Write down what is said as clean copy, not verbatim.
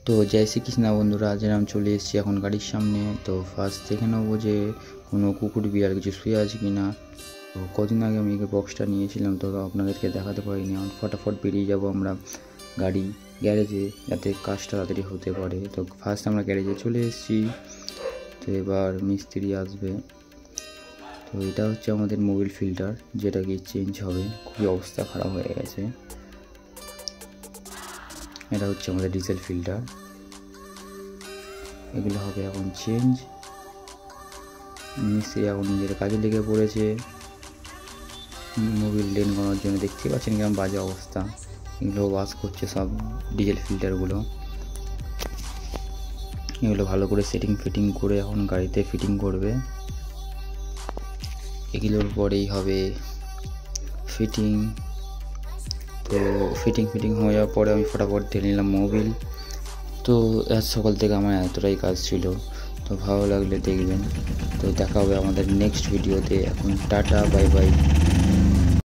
তো জয় শ্রীকৃষ্ণ বন্ধুরা, আজ আমি চলে এসেছি এখন গাড়ির সামনে। তো ফার্স্ট দেখে নেবো যে কোনো কুকুর বিড়াল কিছু শুয়ে আছে কি না। তো কদিন আগে আমি এই বক্সটা নিয়েছিলাম, তো আপনাদেরকে দেখাতে পারিনি। এখন ফটাফট বেরিয়ে যাব আমরা গাড়ি গ্যারেজে, যাতে কাজটা তাড়াতাড়ি হতে পারে। তো ফার্স্ট আমরা গ্যারেজে চলে এসেছি। তো এবার মিস্ত্রি আসবে। তো এটা হচ্ছে আমাদের মোবিল ফিল্টার, যেটা কি চেঞ্জ হবে, খুবই অবস্থা খারাপ হয়ে গেছে। এটা হচ্ছে আমাদের ডিজেল ফিল্টার, এগুলো হবে এখন চেঞ্জ। মিস্ত্রি এখন নিজের কাজে লেগে পড়েছে মোবিল ড্রেন করার জন্য। দেখতে পাচ্ছেন কেমন বাজে অবস্থা, এগুলো ওয়াশ করছে সব ডিজেল ফিল্টারগুলো। এগুলো ভালো করে ফিটিং করে এখন গাড়িতে ফিটিং করবে। এগুলোর পরেই হবে ফিটিং। তো ফিটিং হয়ে যাওয়ার পরে আমি ফটাফট ঢেলে নিলাম মোবিল। তো আজ সকাল থেকে আমার এতটাই কাজ ছিল। তো ভালো লাগলে দেখবেন। তো দেখা হবে আমাদের নেক্সট ভিডিওতে। এখন টাটা, বাই বাই।